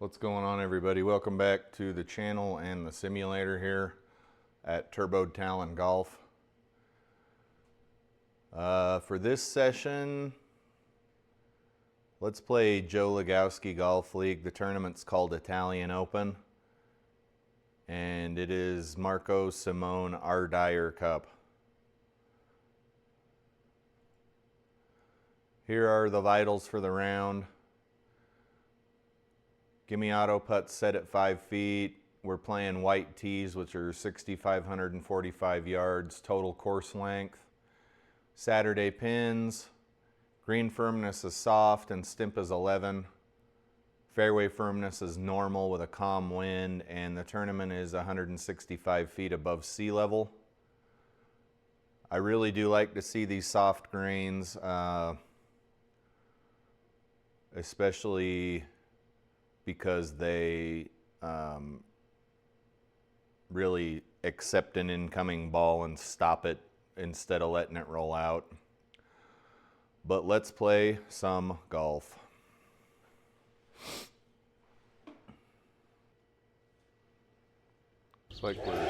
What's going on, everybody? Welcome back to the channel and the simulator here at Turbo Talon Golf. For this session, let's play Joe Legowski Golf League. The tournament's called Italian Open, and it is Marco Simone Rdyer Cup. Here are the vitals for the round. Gimme auto putts set at 5 feet. We're playing white tees, which are 6,545 yards total course length. Saturday pins. Green firmness is soft and stimp is 11. Fairway firmness is normal with a calm wind, and the tournament is 165 feet above sea level. I really do like to see these soft greens, especially because they really accept an incoming ball and stop it instead of letting it roll out. But let's play some golf. It's like we're...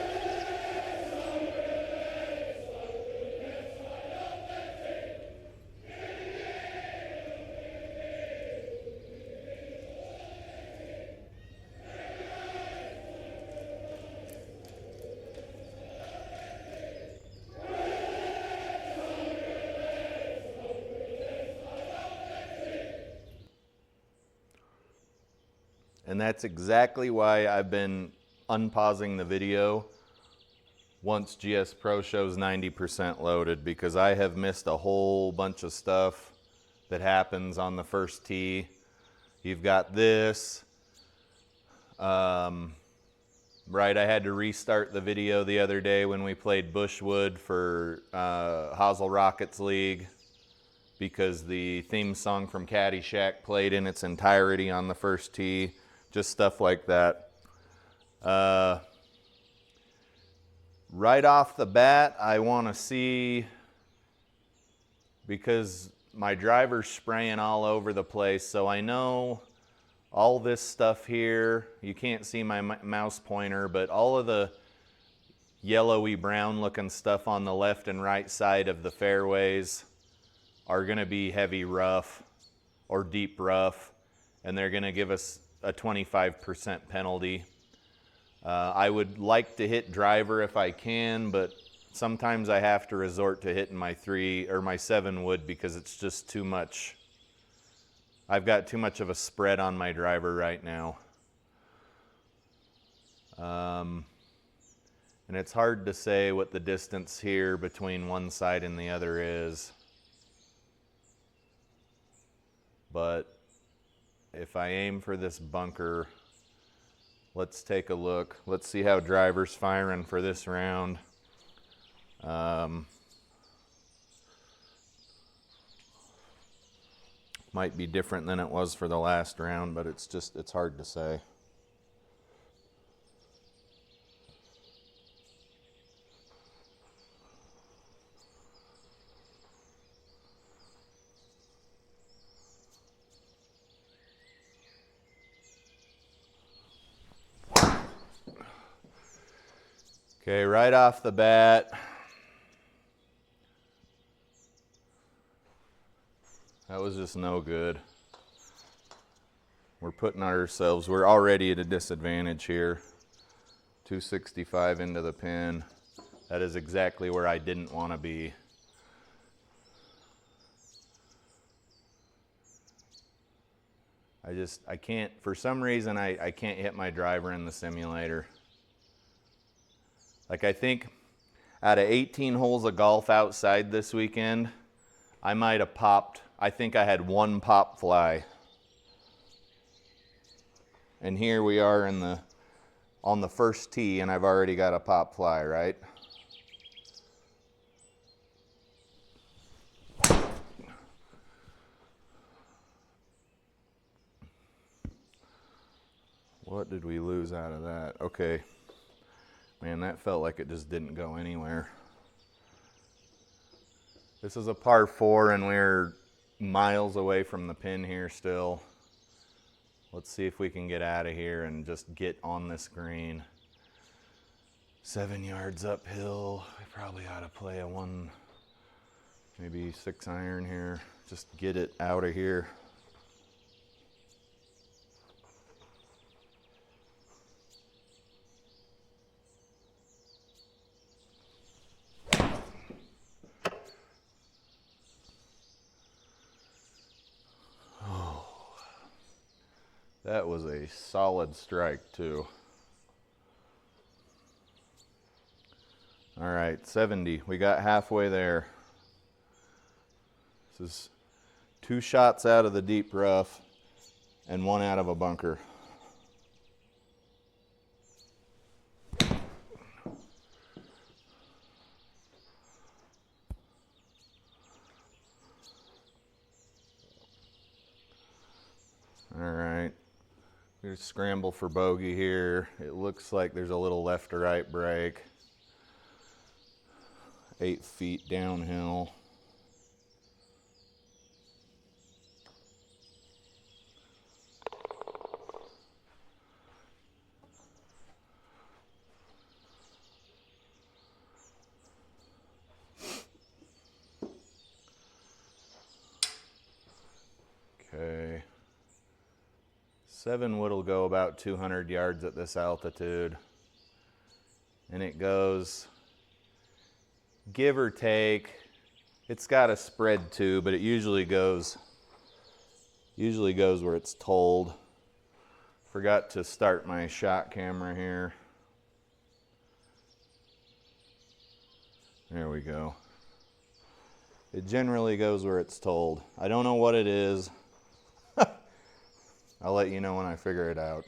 And that's exactly why I've been unpausing the video once GS Pro shows 90% loaded, because I have missed a whole bunch of stuff that happens on the first tee. You've got this. Right, I had to restart the video the other day when we played Bushwood for Hosel Rockets League, because the theme song from Caddyshack played in its entirety on the first tee. Just stuff like that. Right off the bat, I want to see, because my driver's spraying all over the place, so I know all this stuff here, you can't see my mouse pointer, but all of the yellowy brown looking stuff on the left and right side of the fairways are going to be heavy rough or deep rough, and they're going to give us a 25% penalty. I would like to hit driver if I can, but sometimes I have to resort to hitting my 3 or my 7 wood because it's just too much. I've got too much of a spread on my driver right now. And it's hard to say what the distance here between one side and the other is. But if I aim for this bunker, let's take a look. Let's see how driver's firing for this round. Might be different than it was for the last round, but it's hard to say. Okay, right off the bat, that was just no good. We're already at a disadvantage here. 265 into the pin. That is exactly where I didn't want to be. I can't, for some reason, I can't hit my driver in the simulator. Like, I think out of 18 holes of golf outside this weekend, I might have popped, I think I had 1 pop fly. And here we are on the first tee, and I've already got a pop fly, right? What did we lose out of that? Okay. Man, that felt like it just didn't go anywhere. This is a par 4, and we're miles away from the pin here still. Let's see if we can get out of here and just get on this green. 7 yards uphill. We probably ought to play a maybe 6 iron here. Just get it out of here. That was a solid strike too. All right, 70. We got halfway there. This is 2 shots out of the deep rough and 1 out of a bunker. All right. We're scramble for bogey here. It looks like there's a little left to right break. 8 feet downhill. Okay. 7 wood will go about 200 yards at this altitude. And it goes, give or take, it's got a spread too, but it usually goes where it's told. Forgot to start my shot camera here. There we go. It generally goes where it's told. I don't know what it is. I'll let you know when I figure it out.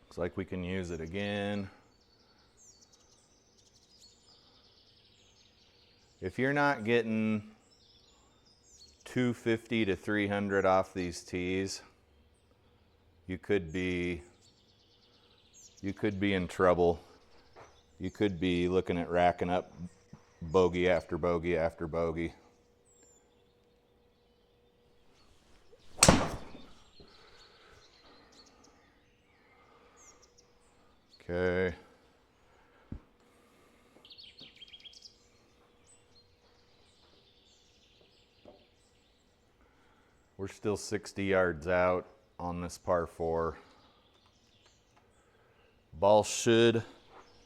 Looks like we can use it again. If you're not getting 250 to 300 off these tees, you could be in trouble. You could be looking at racking up bogey after bogey after bogey. Okay. We're still 60 yards out on this par 4. Ball should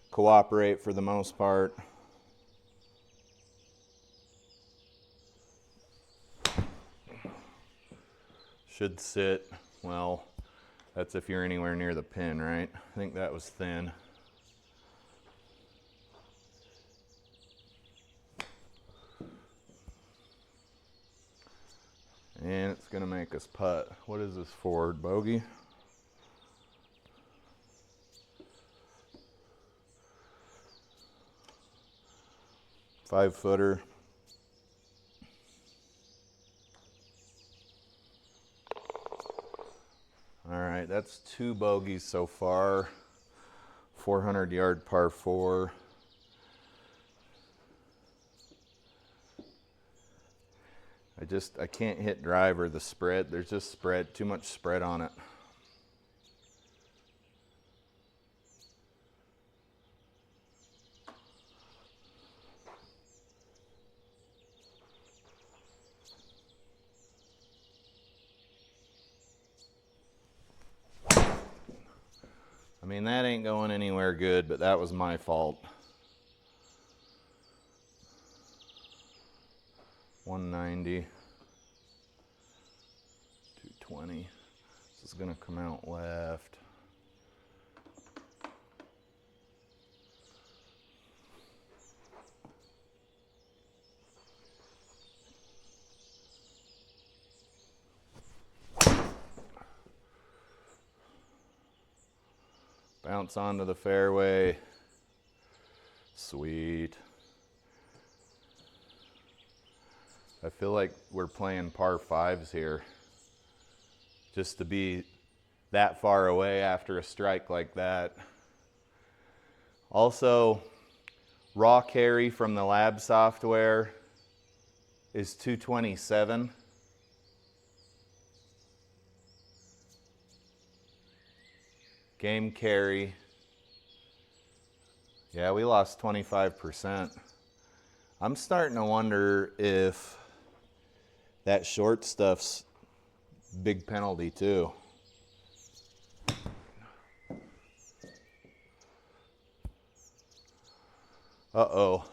cooperate for the most part. Should sit. Well, that's if you're anywhere near the pin, right? I think that was thin. And it's gonna make us putt. What is this forward bogey? Five footer. All right, that's 2 bogeys so far. 400 yard par 4. I can't hit driver. The spread, there's just too much spread on it. I mean, that ain't going anywhere good, but that was my fault. 190. 220. This is going to come out left. Bounce onto the fairway. Sweet. I feel like we're playing par 5s here. just to be that far away after a strike like that. Also, raw carry from the lab software is 227. Game carry, yeah, we lost 25%. I'm starting to wonder if that short stuff's big penalty too. Uh-oh.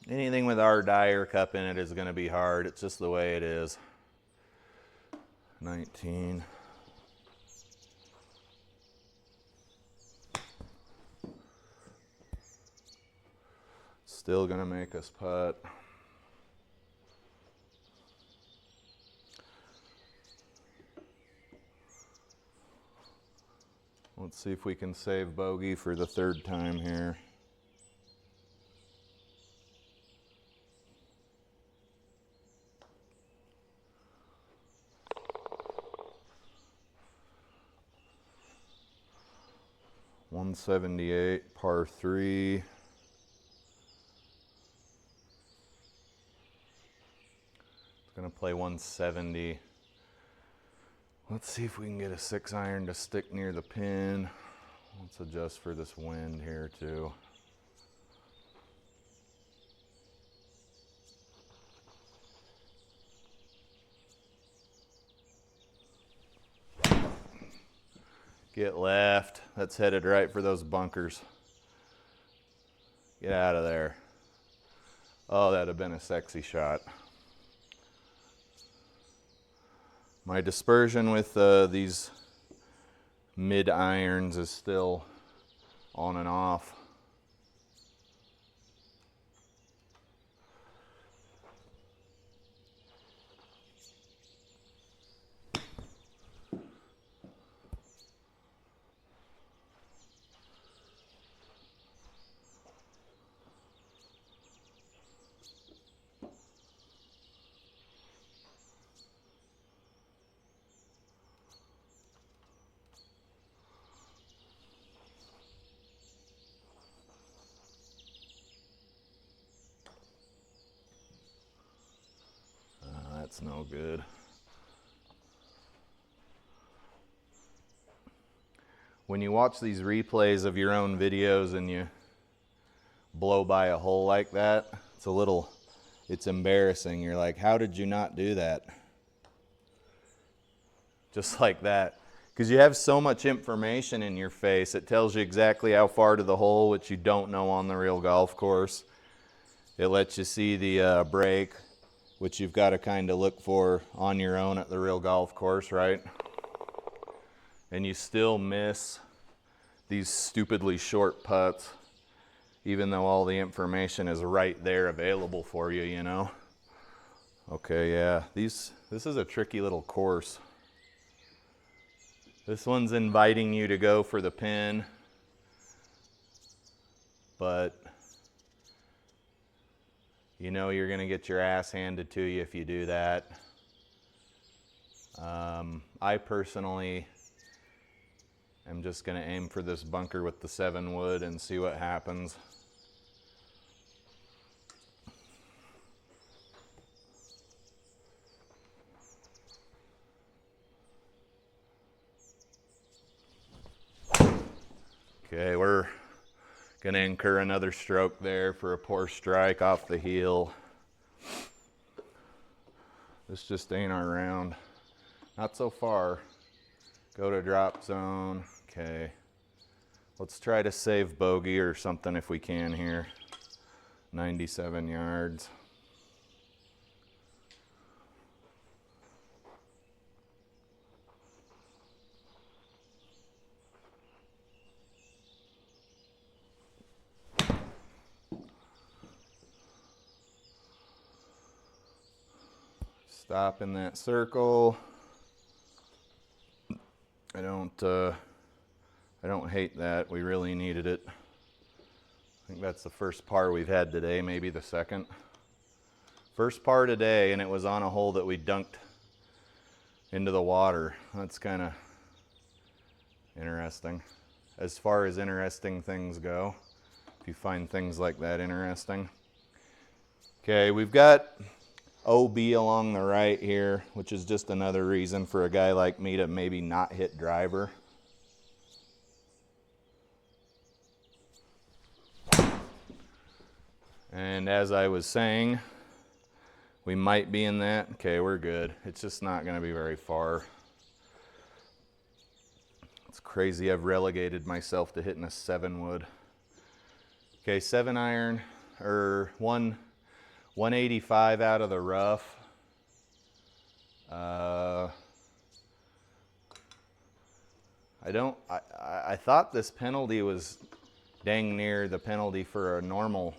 Anything with Rdyer cup in it is going to be hard. It's just the way it is. 19. Still going to make us putt. Let's see if we can save bogey for the third time here. .178 par 3. It's gonna play 170. Let's see if we can get a 6-iron to stick near the pin. Let's adjust for this wind here too. Get left. That's headed right for those bunkers. Get out of there. Oh, that'd have been a sexy shot. My dispersion with these mid irons is still on and off. That's no good. When you watch these replays of your own videos and you blow by a hole like that, it's embarrassing. You're like, how did you not do that? Just like that. Because you have so much information in your face. It tells you exactly how far to the hole, which you don't know on the real golf course. It lets you see the break, which you've got to kind of look for on your own at the real golf course, right? And you still miss these stupidly short putts, even though all the information is right there available for you, you know? Okay, yeah, this is a tricky little course. This one's inviting you to go for the pin, but you know you're going to get your ass handed to you if you do that. I personally am just going to aim for this bunker with the 7 wood and see what happens. Okay, we're going to incur another stroke there for a poor strike off the heel. This just ain't our round. Not so far. Go to drop zone. Okay. Let's try to save bogey or something if we can here. 97 yards. Stop in that circle. I don't hate that. We really needed it. I think that's the first par we've had today, maybe the second. First par today, and it was on a hole that we dunked into the water. That's kind of interesting. As far as interesting things go, if you find things like that interesting. Okay, we've got OB along the right here, which is just another reason for a guy like me to maybe not hit driver. And as I was saying, we might be in that. Okay, we're good. It's just not going to be very far. It's crazy I've relegated myself to hitting a 7-wood. Okay, 7-iron, or 185 out of the rough. I thought this penalty was dang near the penalty for a normal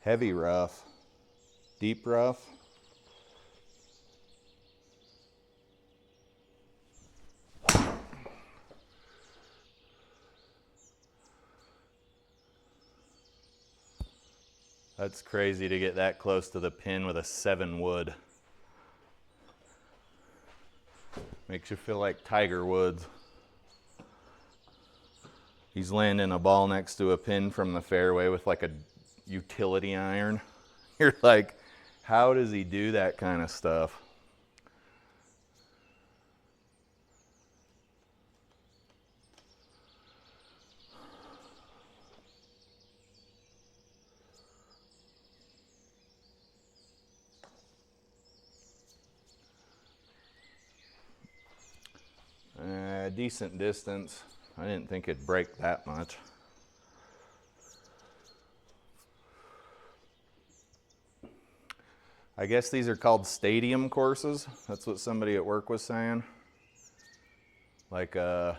heavy rough, deep rough. That's crazy to get that close to the pin with a 7-wood. Makes you feel like Tiger Woods. He's landing a ball next to a pin from the fairway with like a utility iron. You're like, how does he do that kind of stuff? Decent distance. I didn't think it'd break that much. I guess these are called stadium courses. That's what somebody at work was saying. Like the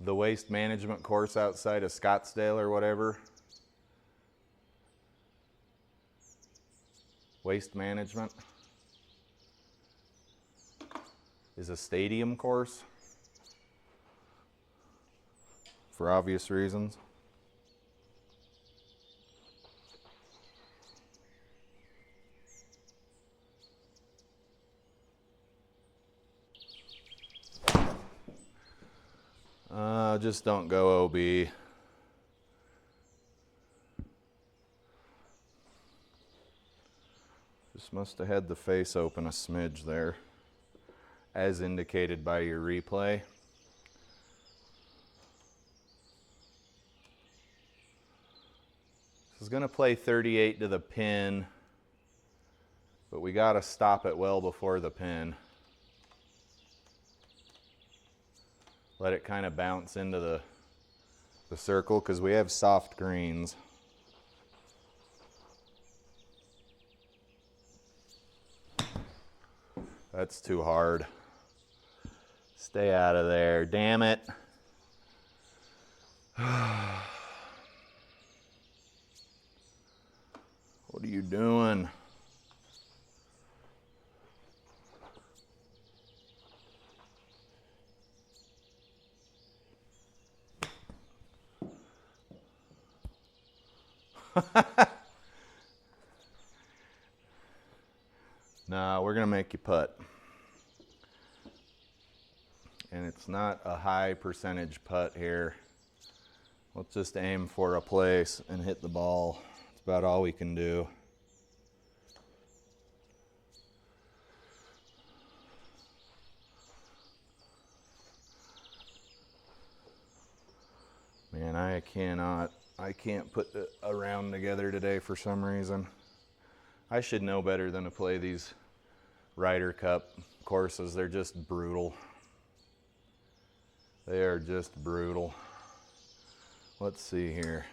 waste management course outside of Scottsdale or whatever. Waste management is a stadium course for obvious reasons. Just don't go OB. Just must have had the face open a smidge there, as indicated by your replay. This is going to play 38 to the pin, but we got to stop it well before the pin. Let it kind of bounce into the circle because we have soft greens. That's too hard. Stay out of there, damn it. What are you doing? No, we're gonna make you putt. And it's not a high percentage putt here. Let's just aim for a place and hit the ball. That's about all we can do. Man, I can't put a round together today for some reason. I should know better than to play these Ryder Cup courses. They're just brutal. They are just brutal. Let's see here.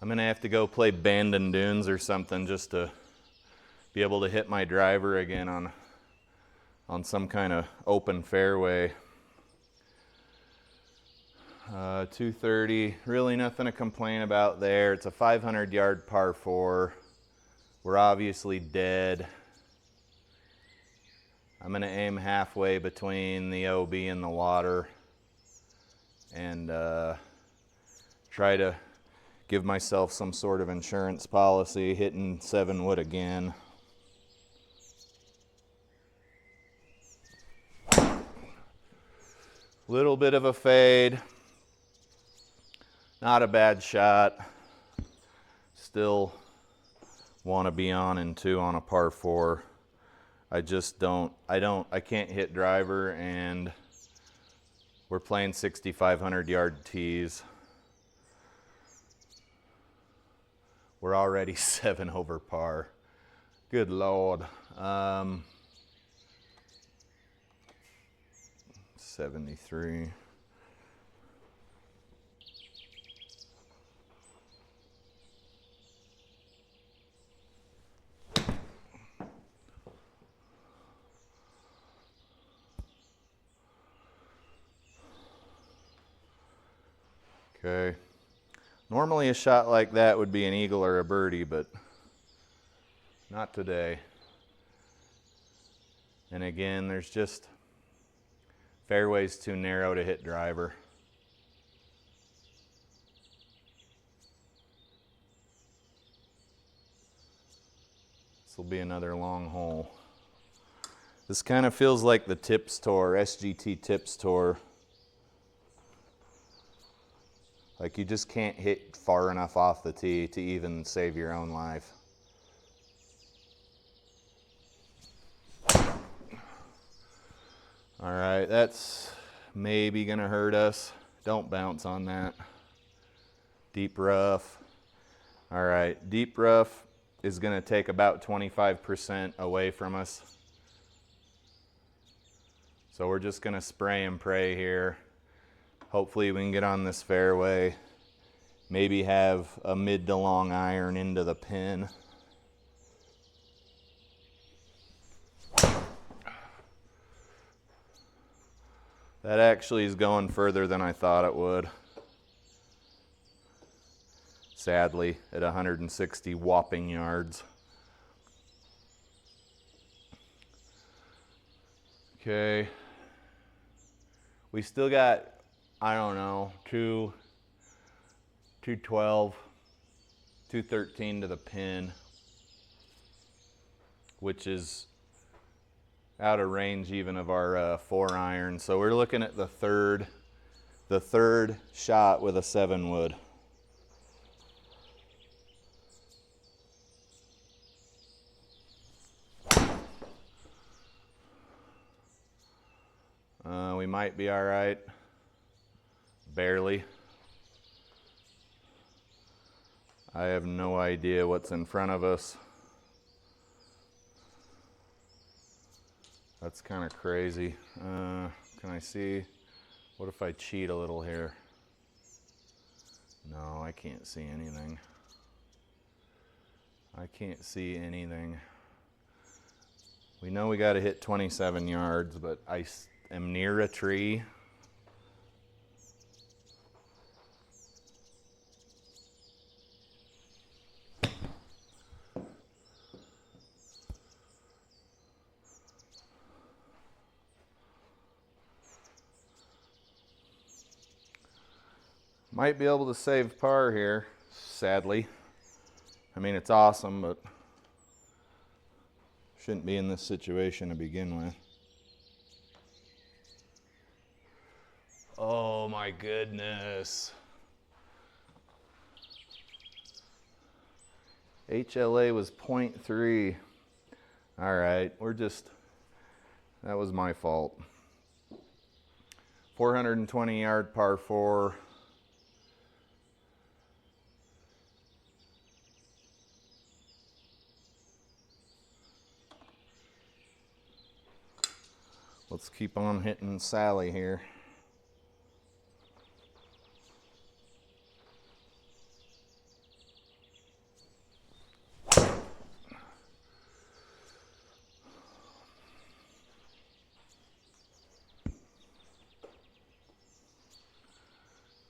I'm gonna have to go play Bandon Dunes or something just to be able to hit my driver again on some kind of open fairway. 230, really nothing to complain about there. It's a 500-yard par 4. We're obviously dead. I'm gonna aim halfway between the OB and the water and try to give myself some sort of insurance policy, hitting 7 wood again. Little bit of a fade. Not a bad shot. Still want to be on in 2 on a par 4. I can't hit driver, and we're playing 6,500 yard tees. We're already 7 over par. Good Lord. 73. Okay. Normally a shot like that would be an eagle or a birdie, but not today. And again, there's just fairways too narrow to hit driver. This will be another long hole. This kind of feels like the Tips Tour, SGT Tips Tour. Like you just can't hit far enough off the tee to even save your own life. All right, that's maybe gonna hurt us. Don't bounce on that. Deep rough. All right, deep rough is gonna take about 25% away from us. So we're just gonna spray and pray here. Hopefully we can get on this fairway. Maybe have a mid to long iron into the pin. That actually is going further than I thought it would. Sadly, at 160 whopping yards. Okay. We still got, I don't know, 212, 213 to the pin, which is out of range even of our 4 iron. So we're looking at the third shot with a 7 wood. We might be all right. Barely. I have no idea what's in front of us. That's kind of crazy. Can I see? What if I cheat a little here? No, I can't see anything. I can't see anything. We know we got to hit 27 yards, but I am near a tree. Might be able to save par here, sadly. I mean, it's awesome, but shouldn't be in this situation to begin with. Oh my goodness. HLA was 0.3. All right, that was my fault. 420 yard par 4. Let's keep on hitting Sally here.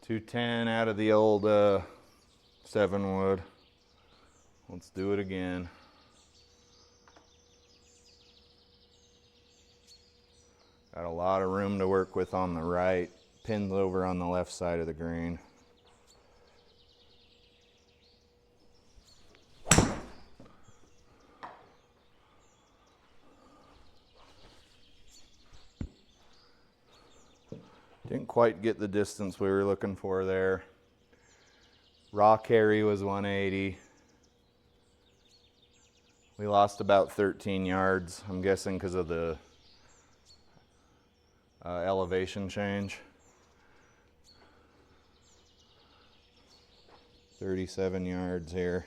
210 out of the old 7 wood. Let's do it again. Got a lot of room to work with on the right. Pins over on the left side of the green. Didn't quite get the distance we were looking for there. Raw carry was 180. We lost about 13 yards, I'm guessing because of the elevation change. 37 yards here.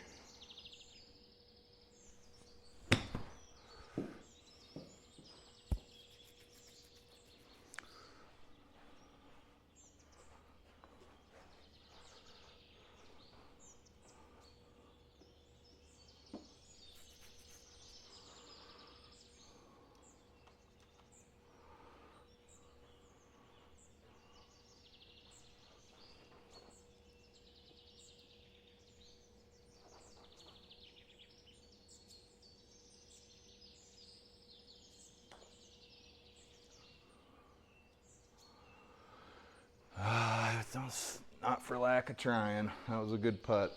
It's not for lack of trying. That was a good putt.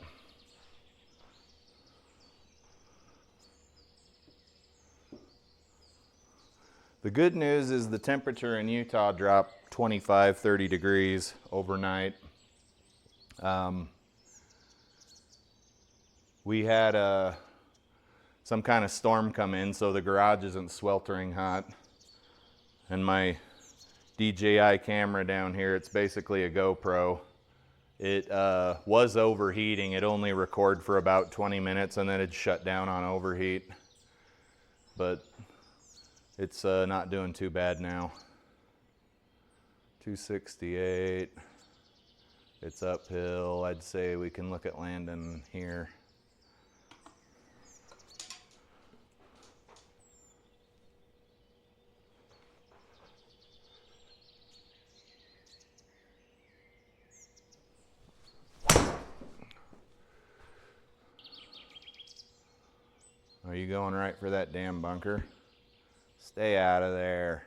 The good news is the temperature in Utah dropped 25, 30 degrees overnight. We had some kind of storm come in, so the garage isn't sweltering hot. And my DJI camera down here, it's basically a GoPro. It was overheating. It only recorded for about 20 minutes and then it shut down on overheat. But it's not doing too bad now. 268. It's uphill. I'd say we can look at landing here. Are you going right for that damn bunker? Stay out of there.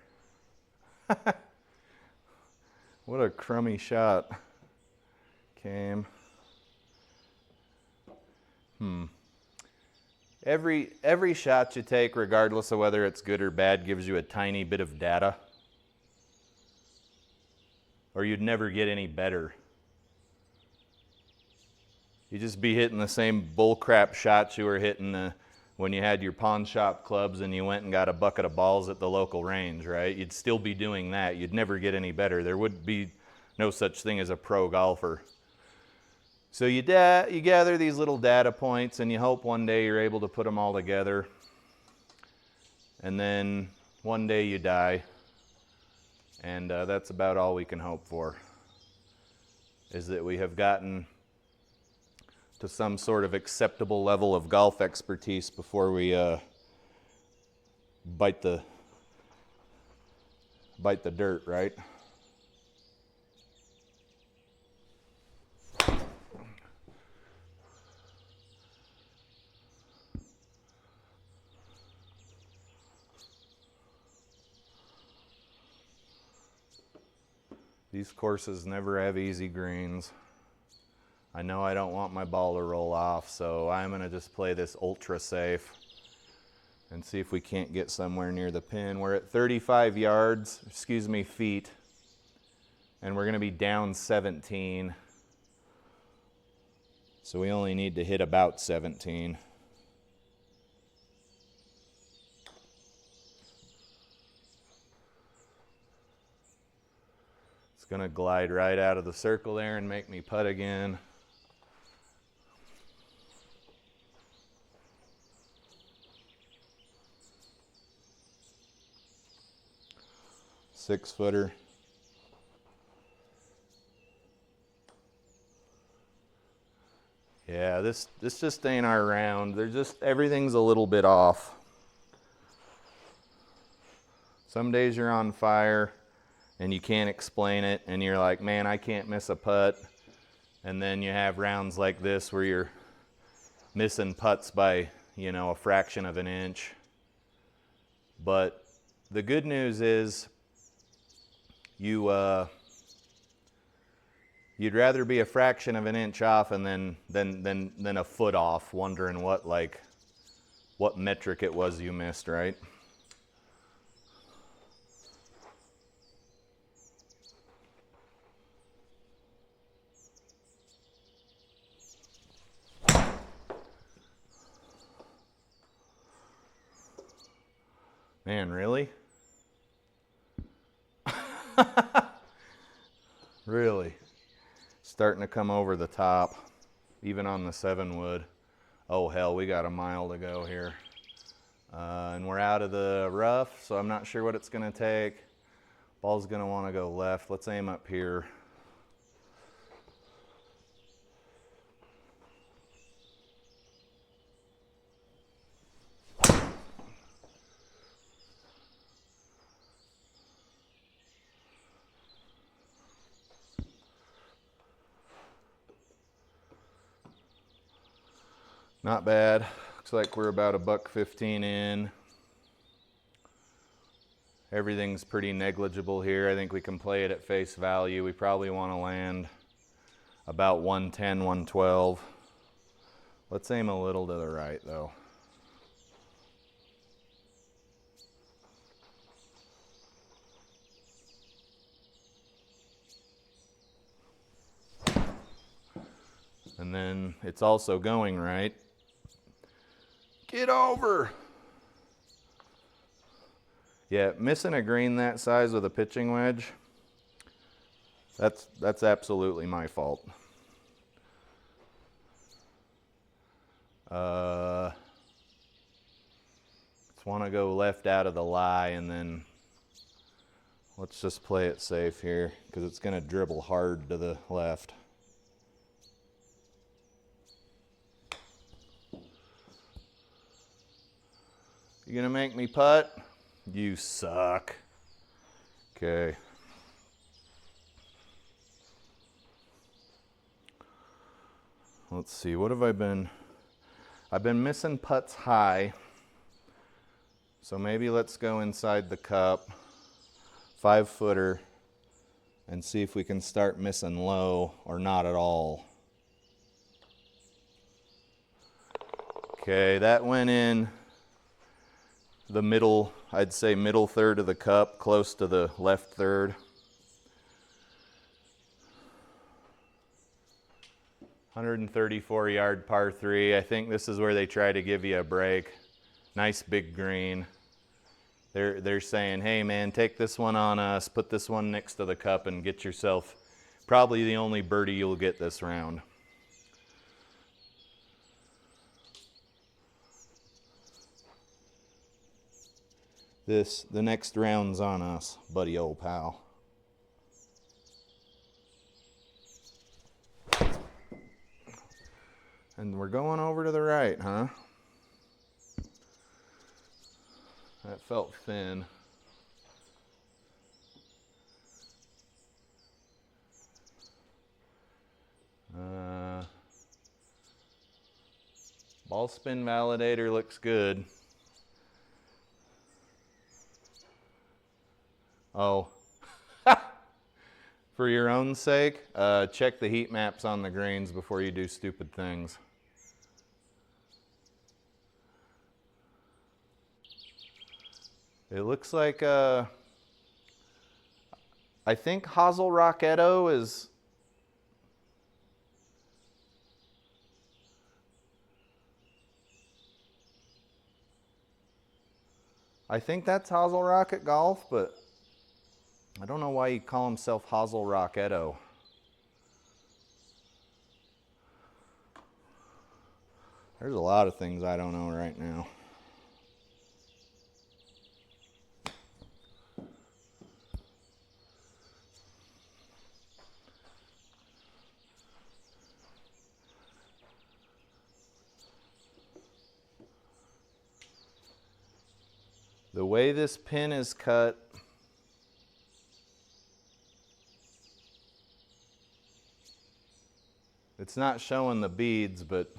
What a crummy shot. Came. Every shot you take, regardless of whether it's good or bad, gives you a tiny bit of data. Or you'd never get any better. You'd just be hitting the same bullcrap shots you were hitting when you had your pawn shop clubs and you went and got a bucket of balls at the local range, right? You'd still be doing that. You'd never get any better. There would be no such thing as a pro golfer. So you gather these little data points and you hope one day you're able to put them all together. And then one day you die. And that's about all we can hope for, is that we have gotten to some sort of acceptable level of golf expertise before we bite the dirt, right? These courses never have easy greens. I know I don't want my ball to roll off, so I'm going to just play this ultra safe and see if we can't get somewhere near the pin. We're at 35 yards, feet, and we're going to be down 17. So we only need to hit about 17. It's going to glide right out of the circle there and make me putt again. Six-footer. Yeah, this just ain't our round. Everything's a little bit off. Some days you're on fire and you can't explain it, and you're like, man, I can't miss a putt. And then you have rounds like this where you're missing putts by, you know, a fraction of an inch. But the good news is you'd rather be a fraction of an inch off and than a foot off, wondering what metric it was you missed, right? Man, really? Really? Starting to come over the top, even on the 7-wood. Oh hell, we got a mile to go here. And we're out of the rough, so I'm not sure what it's gonna take. Ball's gonna wanna go left. Let's aim up here. Not bad. Looks like we're about $1.15 in. Everything's pretty negligible here. I think we can play it at face value. We probably want to land about 110, 112. Let's aim a little to the right though. And then it's also going right. Get over. Yeah, missing a green that size with a pitching wedge, that's absolutely my fault. Just want to go left out of the lie, and then let's just play it safe here because it's going to dribble hard to the left. You gonna make me putt? You suck. Okay. Let's see, what have I been? I've been missing putts high. So maybe let's go inside the cup, 5-footer, and see if we can start missing low or not at all. Okay, that went in the middle, I'd say middle third of the cup, close to the left third. 134-yard par 3. I think this is where they try to give you a break. Nice big green. They're saying, hey man, take this one on us, put this one next to the cup and get yourself probably the only birdie you'll get this round. The next round's on us, buddy old pal. And we're going over to the right, huh? That felt thin. Ball spin validator looks good. Oh, for your own sake, check the heat maps on the greens before you do stupid things. It looks like, I think Hazel Rocketto is, I think that's Hazel Rocket Golf, but I don't know why he'd call himself Hazel Rocketto. There's a lot of things I don't know right now. The way this pin is cut, It's not showing the beads, but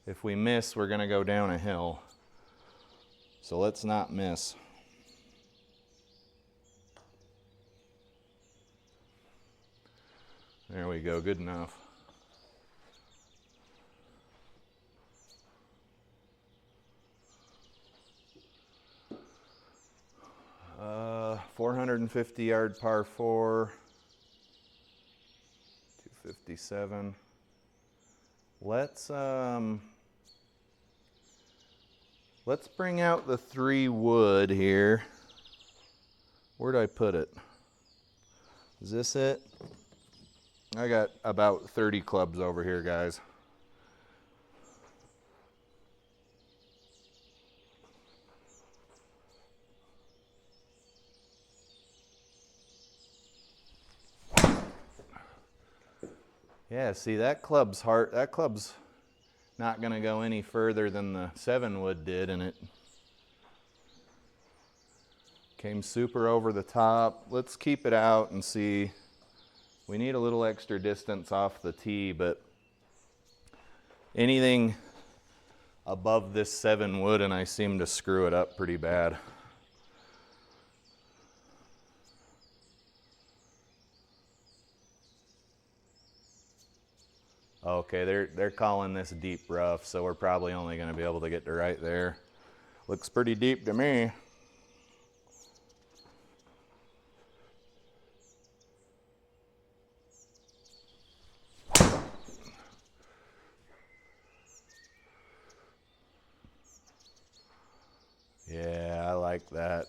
if we miss, we're gonna go down a hill. So let's not miss. There we go, good enough. Uh, 450 yard par 4, 257. Let's bring out the 3 wood here. Where'd I put it? Is this it? I got about 30 clubs over here, guys. Yeah, see, that club's hard. That club's not gonna go any further than the 7 wood did, and it came super over the top. Let's keep it out and see. We need a little extra distance off the tee, but anything above this 7 wood and I seem to screw it up pretty bad. Okay, they're calling this deep rough, so we're probably only going to be able to get to right there. Looks pretty deep to me. Yeah, I like that.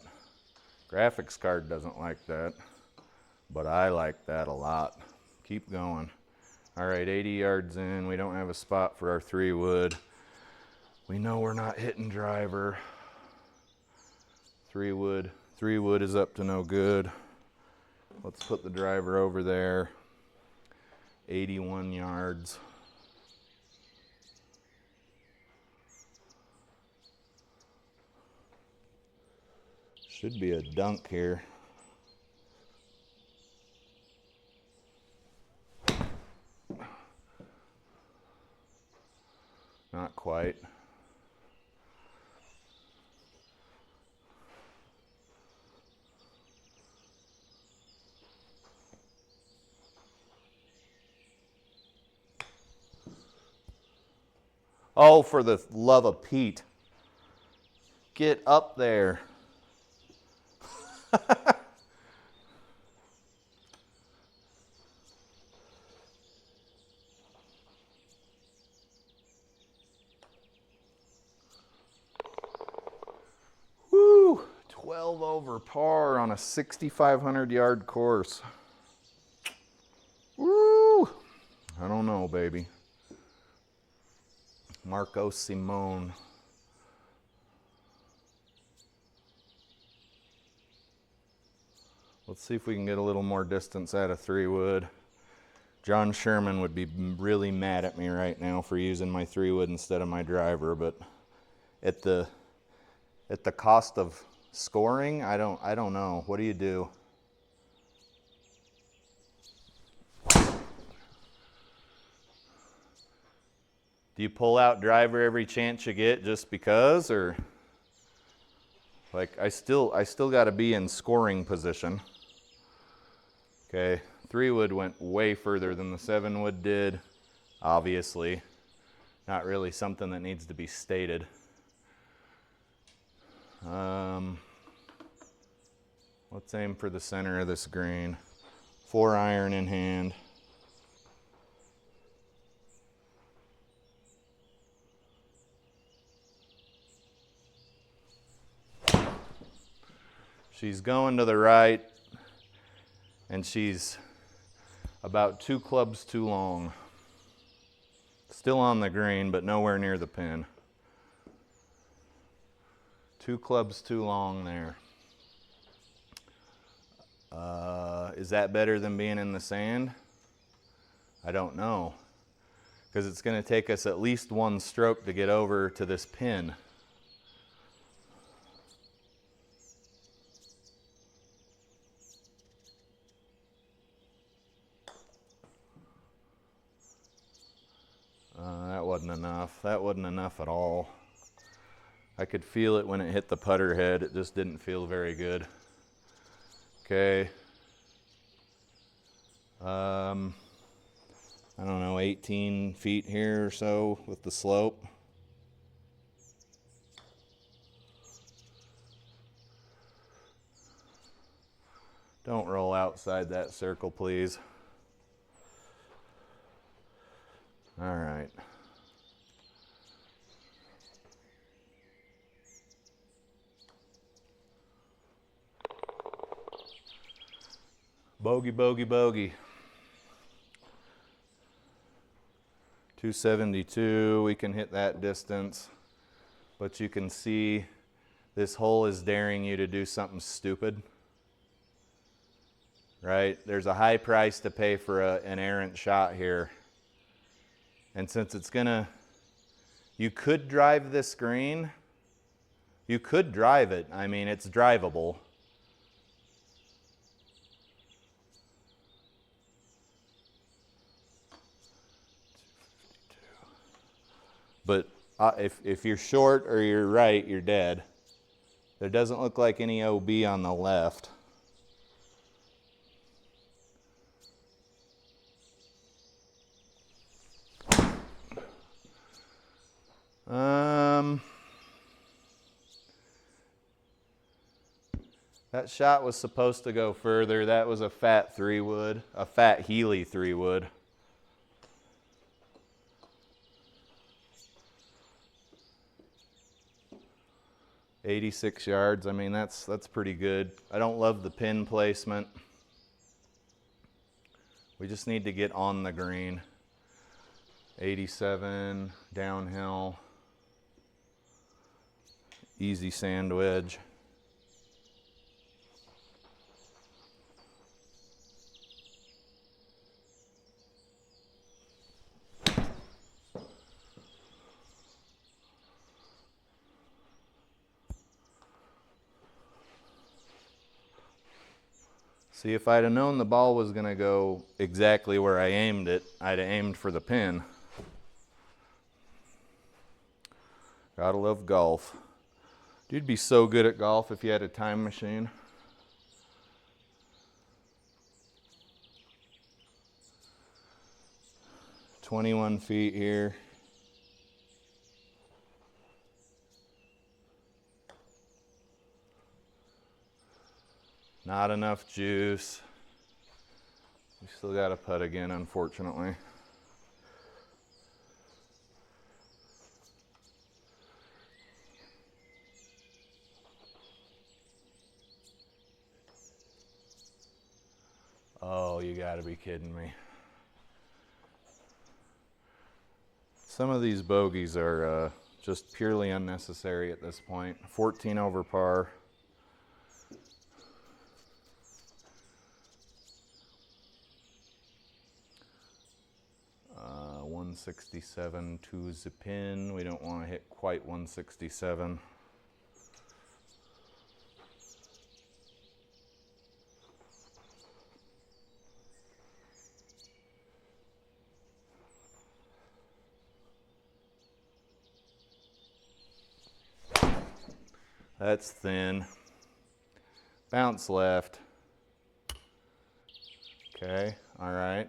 Graphics card doesn't like that, but I like that a lot. Keep going. All right, 80 yards in. We don't have a spot for our 3 wood. We know we're not hitting driver. 3 wood is up to no good. Let's put the driver over there. 81 yards. Should be a dunk here. Not quite. Oh, for the love of Pete. Get up there. Woo! 12 over par on a 6,500 yard course. Woo! I don't know, baby. Marco Simone. Let's see if we can get a little more distance out of 3 wood. John Sherman would be really mad at me right now for using my 3 wood instead of my driver, but at the cost of scoring, I don't know. What do you do? Do you pull out driver every chance you get just because, or like I still got to be in scoring position. Okay, 3 wood went way further than the 7 wood did. Obviously, not really something that needs to be stated. Let's aim for the center of this green. 4 iron in hand. She's going to the right, and she's about 2 clubs too long. Still on the green, but nowhere near the pin. 2 clubs too long there. Is that better than being in the sand? I don't know, because it's going to take us at least 1 stroke to get over to this pin. wasn't enough. That wasn't enough at all. I could feel it when it hit the putter head. It just didn't feel very good. Okay. I don't know, 18 feet here or so with the slope. Don't roll outside that circle, please. All right. Bogey, bogey, bogey. 272, we can hit that distance, but you can see this hole is daring you to do something stupid, right? There's a high price to pay for an errant shot here. And since it's gonna, you could drive this green, you could drive it. I mean, it's drivable. But if you're short or you're right, you're dead. There doesn't look like any OB on the left. That shot was supposed to go further. That was a fat 3-wood, a fat Healy 3-wood. .86 yards. I mean, that's pretty good. I don't love the pin placement. We just need to get on the green. 87 downhill. Easy sand wedge. See, if I'd have known the ball was going to go exactly where I aimed it, I'd have aimed for the pin. Gotta love golf. You'd be so good at golf if you had a time machine. .21 feet here. Not enough juice. We still got to putt again, unfortunately. Oh, you got to be kidding me. Some of these bogeys are just purely unnecessary at this point. 14 over par. Uh, 167 to the pin. We don't want to hit quite 167. That's thin. Bounce left. Okay, all right,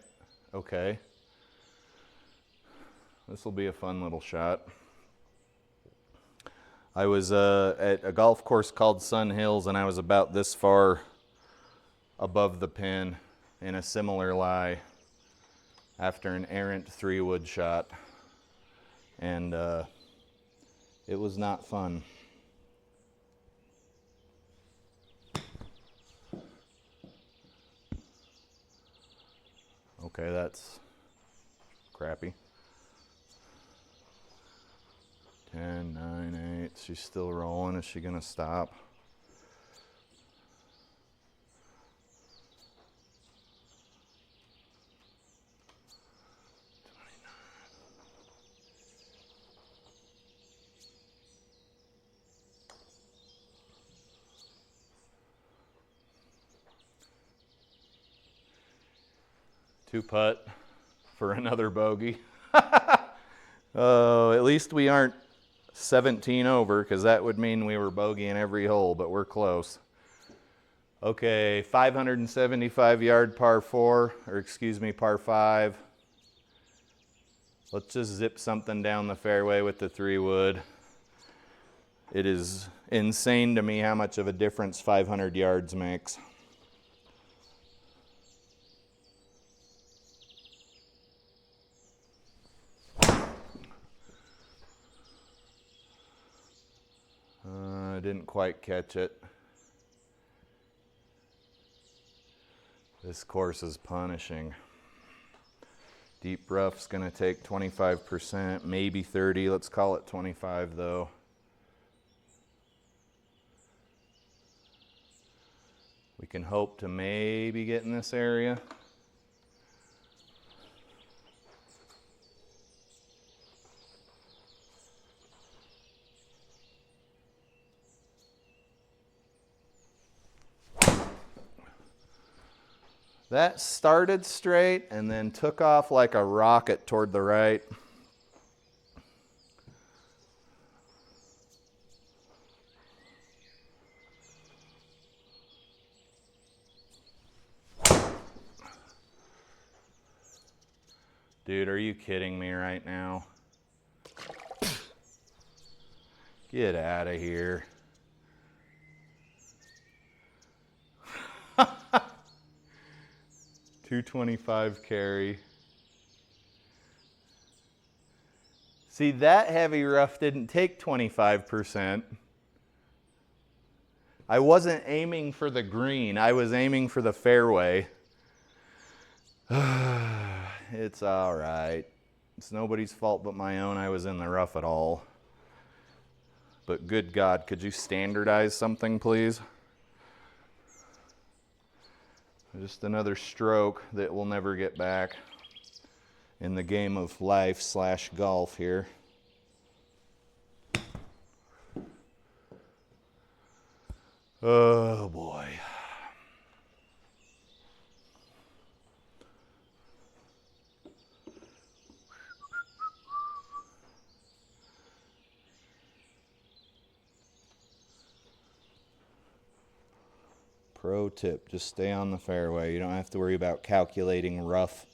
okay. This will be a fun little shot. I was at a golf course called Sun Hills, and I was about this far above the pin in a similar lie after an errant 3-wood shot, and it was not fun. Okay, that's crappy. 10, 9, 8. She's still rolling. Is she gonna stop? Two putt for another bogey. Oh, at least we aren't 17 over, because that would mean we were bogeying every hole, but we're close. Okay, 575 yard par 4, or excuse me, par 5. Let's just zip something down the fairway with the 3-wood. It is insane to me how much of a difference 500 yards makes. I didn't quite catch it. This course is punishing. Deep rough's gonna take 25%, maybe 30, let's call it 25 though. We can hope to maybe get in this area. That started straight and then took off like a rocket toward the right. Dude, are you kidding me right now? Get out of here. 225 carry. See, that heavy rough didn't take 25%. I wasn't aiming for the green, I was aiming for the fairway. It's all right. It's nobody's fault but my own. I was in the rough at all. But good God, could you standardize something, please? Just another stroke that we'll never get back in the game of life / golf here. Oh boy. Pro tip, just stay on the fairway. You don't have to worry about calculating rough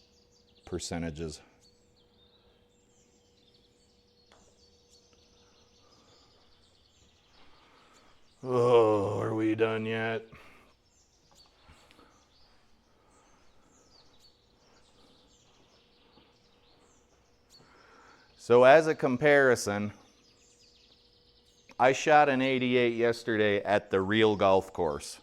percentages. Oh, are we done yet? So as a comparison, I shot an 88 yesterday at the real golf course.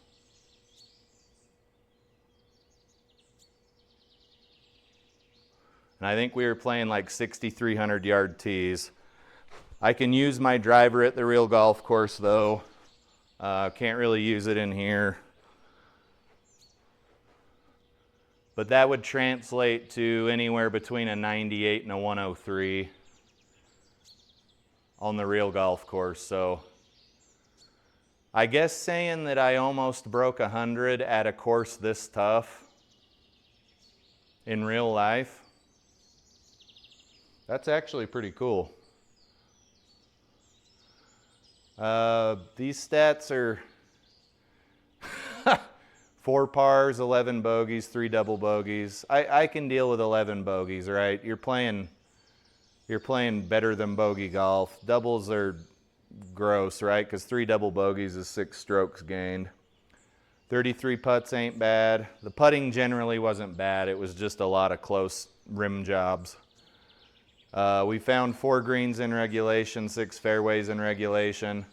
And I think we were playing like 6,300 yard tees. I can use my driver at the real golf course though. Can't really use it in here. But that would translate to anywhere between a 98 and a 103 on the real golf course. So I guess saying that I almost broke 100 at a course this tough in real life, that's actually pretty cool. These stats are 4 pars, 11 bogeys, 3 double bogeys. I can deal with 11 bogeys, right? You're playing better than bogey golf. Doubles are gross, right? Because 3 double bogeys is 6 strokes gained. 33 putts ain't bad. The putting generally wasn't bad. It was just a lot of close rim jobs. We found 4 greens in regulation, 6 fairways in regulation.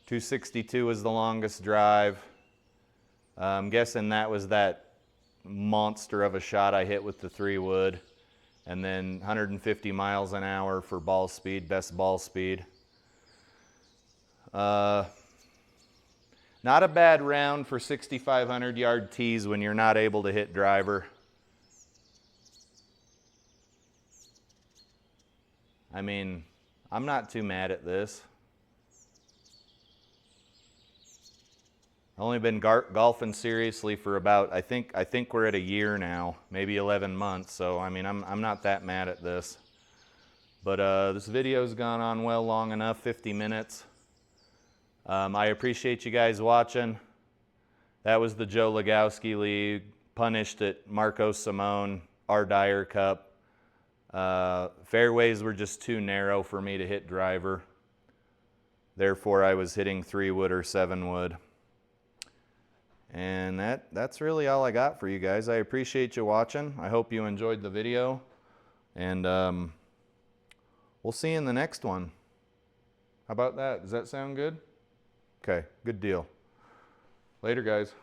262 was the longest drive. I'm guessing that was that monster of a shot I hit with the 3-wood. And then 150 miles an hour for ball speed, best ball speed. Not a bad round for 6,500 yard tees when you're not able to hit driver. I mean, I'm not too mad at this. I've only been golfing seriously for about, I think we're at a year now, maybe 11 months. So I mean, I'm not that mad at this. But this video's gone on well long enough, 50 minutes. I appreciate you guys watching. That was the Joe Legowski League, punished at Marco Simone, Rdyer Cup. Fairways were just too narrow for me to hit driver. Therefore, I was hitting 3-wood or 7-wood. And that's really all I got for you guys. I appreciate you watching. I hope you enjoyed the video. And we'll see you in the next one. How about that? Does that sound good? Okay, good deal. Later, guys.